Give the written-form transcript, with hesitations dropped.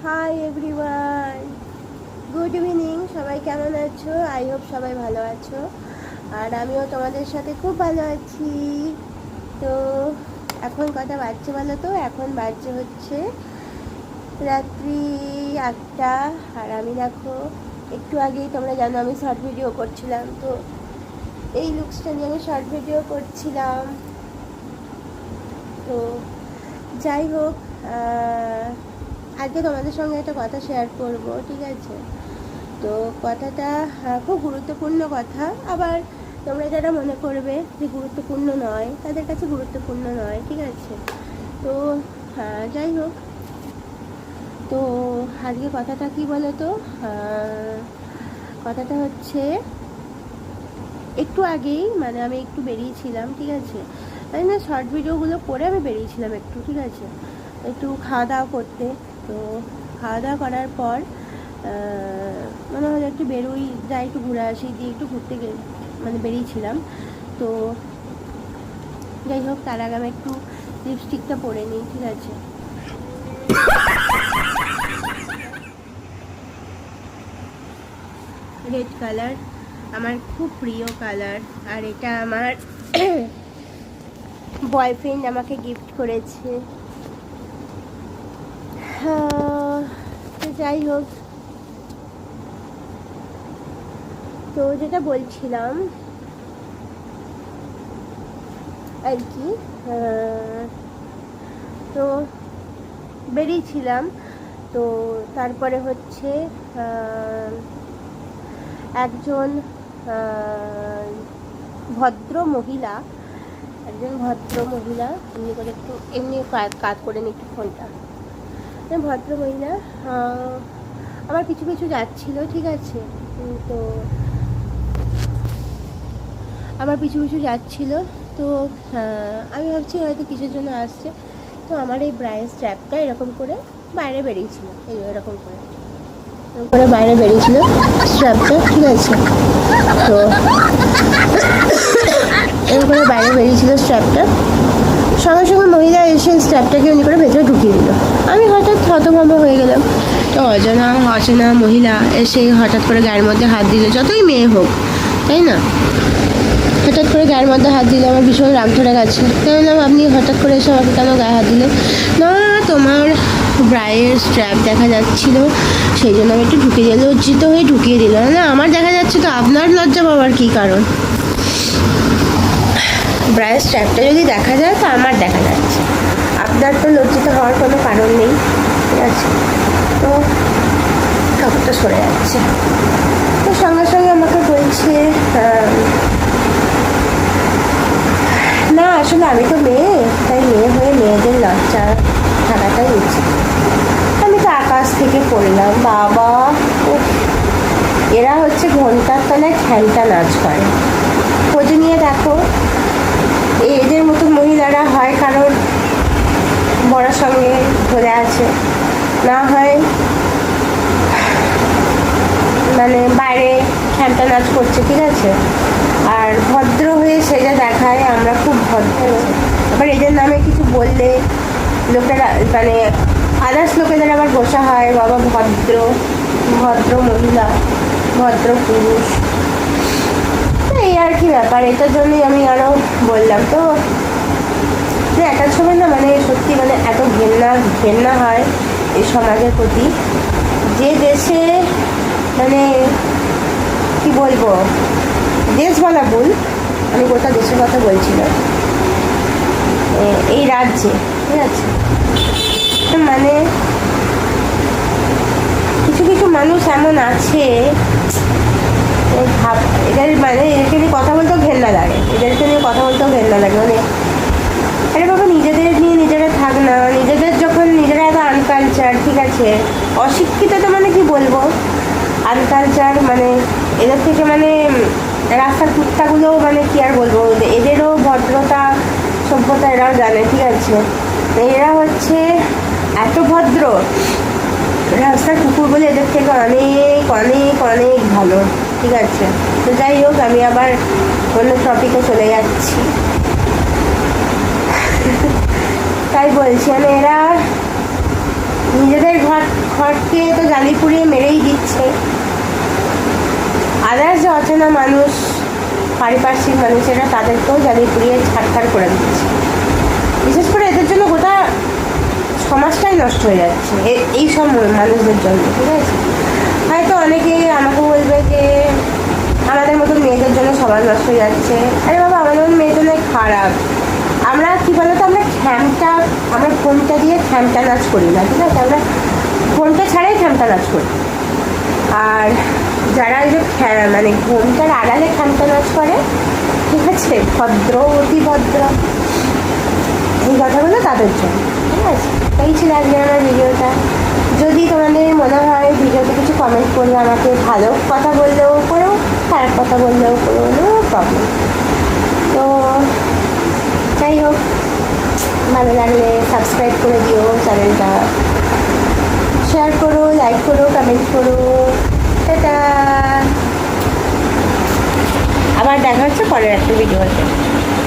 Hi everyone, good evening. সবাই কেমন আছো? আই হোপ সবাই ভালো আছো, আর আমিও তোমাদের সাথে খুব ভালো আছি। তো এখন কটা বাজছে বলো তো? এখন বাজছে হচ্ছে রাত্রি 8টা। আর আমি দেখো একটু আগেই, তোমরা জানো আমি শর্ট ভিডিও করছিলাম, তো এই লুকসটা নিয়ে আমি শর্ট ভিডিও করছিলাম। তো যাই হোক, আজকে তোমাদের সঙ্গে একটা কথা শেয়ার করব, ঠিক আছে? তো কথাটা খুব গুরুত্বপূর্ণ কথা। আবার তোমরা যারা মনে করবে যে গুরুত্বপূর্ণ নয়, তাদের কাছে গুরুত্বপূর্ণ নয়, ঠিক আছে? তো যাই হোক, তো আজকে কথাটা কি বলো তো? কথাটা হচ্ছে একটু আগেই, মানে আমি একটু বেরিয়েছিলাম, ঠিক আছে? আমি না শর্ট ভিডিওগুলো করে আমি বেরিয়েছিলাম একটু, ঠিক আছে, একটু খাওয়া দাওয়া করতে। তো খাওয়া দাওয়া করার পর মনে হলো একটু বেরোই, যাই একটু ঘুরে আসি, দিয়ে একটু ঘুরতে মানে বেরিয়েছিলাম। তো যাই হোক, তার আগে আমি একটু লিপস্টিকটা পরে নিই, ঠিক আছে? রেড কালার আমার খুব প্রিয় কালার, আর এটা আমার বয়ফ্রেন্ড আমাকে গিফট করেছে। তো যাই হোক, তো যেটা বলছিলাম আর কি, তো বেরিয়েছিলাম। তো তারপরে হচ্ছে একজন ভদ্র মহিলা, এমনি করে একটু এমনি কাজ করে নি একটু ফোনটা। ভদ্র মহিলা আমার পিছু পিছু যাচ্ছিল, ঠিক আছে? তো আমার পিছু পিছু যাচ্ছিল। তো আমি ভাবছি হয়তো কিসের জন্য আসছে। তো আমার এই ব্রাইস স্ট্র্যাপটা এরকম করে বাইরে বেরিয়েছিল, এরকম করে বাইরে বেরিয়েছিল স্ট্র্যাপটা, ঠিক আছে? তো এরকম করে বাইরে বেরিয়েছিল স্ট্র্যাপটা। সঙ্গে সঙ্গে মহিলা এসে স্ট্র্যাপটাকে এমনি করে ভেতরে ঢুকিয়ে দিল। আমি হঠাৎ হতভম্ব হয়ে গেলাম। তো অচেনা মহিলা এসে হঠাৎ করে গায়ের মধ্যে হাত দিল, যতই মেয়ে হোক, তাই না? হঠাৎ করে গায়ের মধ্যে হাত দিলে আমার ভীষণ রাগ ধরে গেছে। তাই বললাম, আপনি হঠাৎ করে এসে আমাকে কেন গায়ে হাত দিলেন? না, তোমার ব্রায়ের স্ট্র্যাপ দেখা যাচ্ছিল, সেই জন্য আমি একটু ঢুকিয়ে দিল, লজ্জিত হয়ে ঢুকিয়ে দিল। না, আমার দেখা যাচ্ছে তো আপনার লজ্জা পাওয়ার কী কারণ? ব্রায়ের স্ট্র্যাপটা যদি দেখা যায় তো আমার দেখা যাচ্ছে, আপনার তো লজ্জিত হওয়ার কোনো কারণ নেই, ঠিক আছে? তো কাপড়টা সরে যাচ্ছে। তো সঙ্গে সঙ্গে আমাকে বলছে, না আসলে আমি তো মেয়ে, তাই মেয়ে হয়ে মেয়েদের লজ্জা থাকাটাই উচিত। আমি তো আকাশ থেকে পড়লাম, বাবা এরা হচ্ছে ঘন্টার তলায় ঘ্যানটা নাচ করে। খোঁজ নিয়ে দেখো, এদের মতো মহিলারা হয় কারোর বড়ার সঙ্গে ধরে আছে, না হয় মানে বাইরে ঘ্যানটা নাচ করছে, ঠিক আছে? আর ভদ্র হয়ে সেটা দেখায় আমরা খুব ভদ্র। আবার এদের নামে কিছু বললে লোকেরা, মানে আদার্স লোকেদের আবার বসা হয়, বাবা ভদ্র মহিলা, ভদ্র পুরুষ। এই আর কি ব্যাপার, এটার জন্যই আমি আরও বললাম। তো একটা সময় না, মানে সত্যি, মানে এত ঘেন্না হয় এই সমাজের প্রতি। যে দেশে, মানে কি বলবো, দেশ বলা ভুল, আমি গোটা দেশের কথা বলছি না, এই রাজ্যে, ঠিক আছে? মানে কিছু কিছু মানুষ এমন আছে, এদের মানে এদেরকে নিয়ে কথা বলতেও ঘেন্না লাগে, মানে আরে বাবা, নিজেদের নিয়ে নিজেরা থাক না। নিজেদের যখন নিজেরা এত আনকালচার, ঠিক আছে, অশিক্ষিত, তো মানে কি বলবো, আনকালচার, মানে এদের থেকে মানে রাস্তার কুত্তাগুলোও, মানে কি আর বলবো, এদেরও ভদ্রতা সভ্যতা এরাও জানে, ঠিক আছে? এরা হচ্ছে এত ভদ্র, রাস্তার কুকুর বলে এদের থেকে অনেক অনেক অনেক ভালো, ঠিক আছে? তো যাই হোক, আমি আবার অন্য টপিকে চলে যাচ্ছি। তাই বলছি, মানে এরা নিজেদের ঘর ঘরকে তো জ্বালি পুড়িয়ে মেরেই দিচ্ছে, আদার্স যে অচেনা মানুষ, পারিপার্শ্বিক মানুষেরা, তাদেরকেও জ্বালিয়ে পুড়িয়ে ছাড়খাড় করে দিচ্ছে। বিশেষ করে এদের জন্য গোটা সমাজটাই নষ্ট হয়ে যাচ্ছে, এই সব মানুষদের জন্য। ঠিক আছে, হয়তো অনেকে আমাকে বলবে যে আমাদের মতন মেয়েদের জন্য সমাজ নষ্ট হয়ে যাচ্ছে। আরে বাবা, আমাদের মতন মেয়েদের নয় খারাপ, আমরা কী বলতো, আমরা ফোনটা দিয়ে খ্যামটা নাচ করি না। ঠিক আছে, আমরা ফোনটা ছাড়াই খ্যামটা নাচ করি। আর যারা এই যে মানে ঘোমটার আড়ালে খ্যামটা নাচ করে, ঠিক আছে, ভদ্র অতি ভদ্র, এই কথাগুলো তাদের জন্য। ঠিক আছে, এই ছিল আজকে আমার ভিডিওটা। যদি তোমাদের মনে হয় ভিডিওতে কিছু কমেন্ট করলে আমাকে, ভালো কথা বললেও করো, খারাপ কথা বললেও করো, নো প্রবলেম। তো যাই হোক, ভালো লাগলে সাবস্ক্রাইব করে দিও চ্যানেলটা, শেয়ার করো, লাইক করো, কমেন্ট করো। টাটা, আবার দেখা হচ্ছে পরের একটা ভিডিওতে।